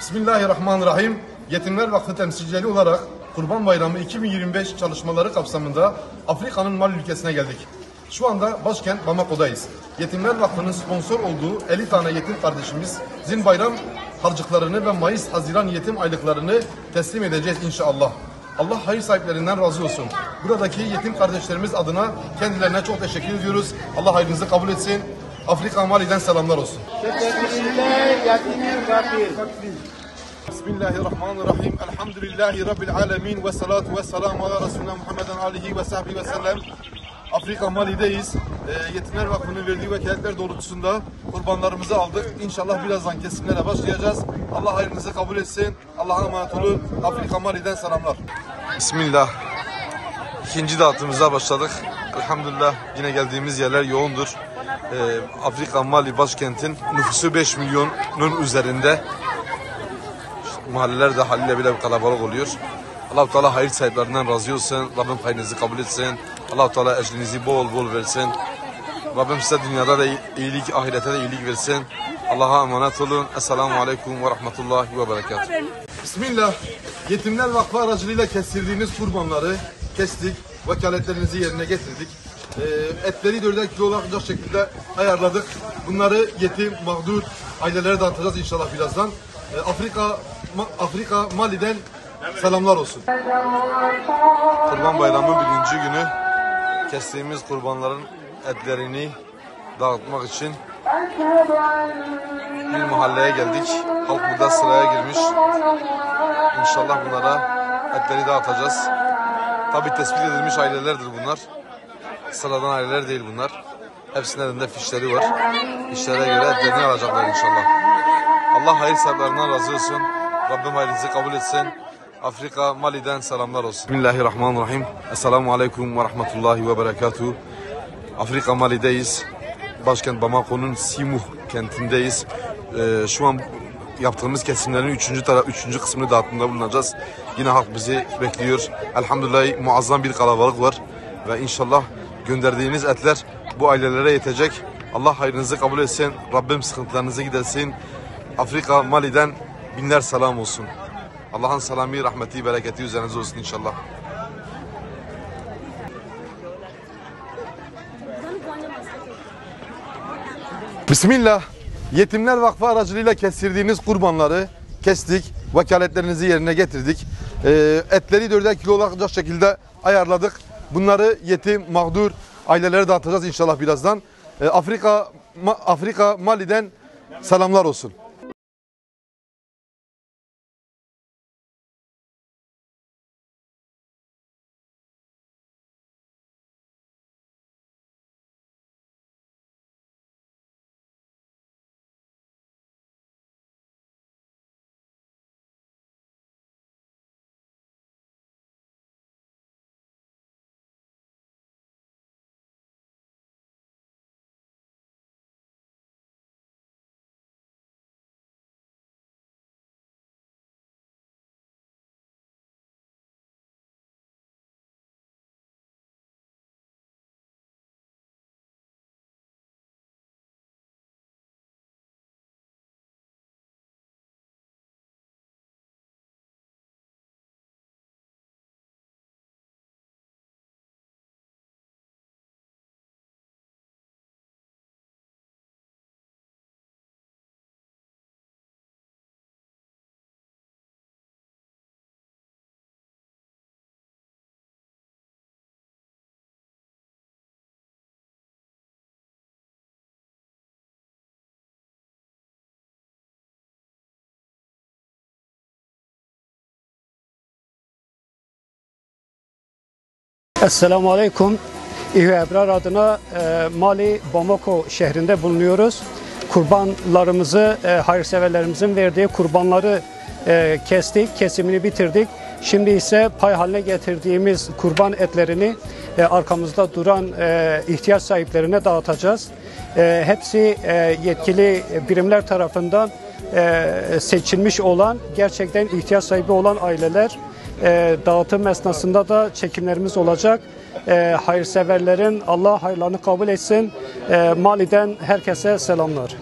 Bismillahirrahmanirrahim. Yetimler Vakfı temsilcileri olarak Kurban Bayramı 2025 çalışmaları kapsamında Afrika'nın Mali ülkesine geldik. Şu anda başkent Bamako'dayız. Yetimler Vakfı'nın sponsor olduğu 50 tane yetim kardeşimizin bayram harcıklarını ve Mayıs-Haziran yetim aylıklarını teslim edeceğiz inşallah. Allah hayır sahiplerinden razı olsun. Buradaki yetim kardeşlerimiz adına kendilerine çok teşekkür ediyoruz. Allah hayrınızı kabul etsin. Afrika Mali'den selamlar olsun. Bismillahirrahmanirrahim. Elhamdülillahi Rabbil alemin. Ve salatu ve selamu ala Resulüne Muhammeden alihi ve sahbihi ve sellem. Afrika Mali'deyiz. Yetimler Vakfı'nın verdiği vekaletler doğrultusunda kurbanlarımızı aldık. İnşallah birazdan kesimlere başlayacağız. Allah hayrınızı kabul etsin. Allah'a emanet olun. Afrika Mali'den selamlar. Bismillah. İkinci dağıtımıza başladık. Elhamdülillah yine geldiğimiz yerler yoğundur. Afrika Mali başkentin nüfusu 5 milyonun üzerinde. Mahalleler de haliyle bile kalabalık oluyor. Allah-u Teala hayır sahiplerinden razı olsun. Rabbim hayrınızı kabul etsin. Allah-u Teala ecrinizi bol bol versin. Rabbim size dünyada da iyilik, ahirete de iyilik versin. Allah'a emanet olun. Esselamu Aleyküm ve Rahmetullahi ve Berekatuhu. Bismillah. Yetimler Vakfı aracılığıyla kestirdiğimiz kurbanları kestik. Vekaletlerinizi yerine getirdik. Etleri 4'er kilo olacak şekilde ayarladık. Bunları yetim, mağdur ailelere dağıtacağız inşallah birazdan. Afrika Mali'den selamlar olsun. Kurban Bayramı birinci günü kestiğimiz kurbanların etlerini dağıtmak için bir mahalleye geldik. Halk burada sıraya girmiş. İnşallah bunlara etleri dağıtacağız. Tabi tespit edilmiş ailelerdir bunlar. Sıradan aileler değil bunlar. Hepsinin elinde fişleri var. Fişlere göre etlerini alacaklar inşallah. Allah hayır sahiplerinden razı olsun. Rabbim hayrınızı kabul etsin. Afrika Mali'den selamlar olsun. Bismillahirrahmanirrahim. Esselamu Aleyküm ve Rahmetullahi ve Berekatuhu. Afrika Mali'deyiz. Başkent Bamako'nun Simuh kentindeyiz. Şu an yaptığımız kesimlerin üçüncü kısmını dağıtımda bulunacağız. Yine halk bizi bekliyor. Elhamdülillah muazzam bir kalabalık var. Ve inşallah gönderdiğiniz etler bu ailelere yetecek. Allah hayrınızı kabul etsin. Rabbim sıkıntılarınızı gidersin. Afrika Mali'den binler selam olsun. Allah'ın selamı, rahmeti, bereketi üzerinize olsun inşallah. Bismillah. Yetimler Vakfı aracılığıyla kestirdiğiniz kurbanları kestik. Vekaletlerinizi yerine getirdik. Etleri 4'er kilo olacak şekilde ayarladık. Bunları yetim, mağdur ailelere dağıtacağız inşallah birazdan. Afrika Mali'den selamlar olsun. Esselamu Aleyküm. İHÜ Ebrar adına Mali Bamako şehrinde bulunuyoruz. Kurbanlarımızı, hayırseverlerimizin verdiği kurbanları kestik, kesimini bitirdik. Şimdi ise pay haline getirdiğimiz kurban etlerini arkamızda duran ihtiyaç sahiplerine dağıtacağız. Hepsi yetkili birimler tarafından seçilmiş olan, gerçekten ihtiyaç sahibi olan aileler. Dağıtım esnasında da çekimlerimiz olacak. Hayırseverlerin Allah hayırlarını kabul etsin. Mali'den herkese selamlar.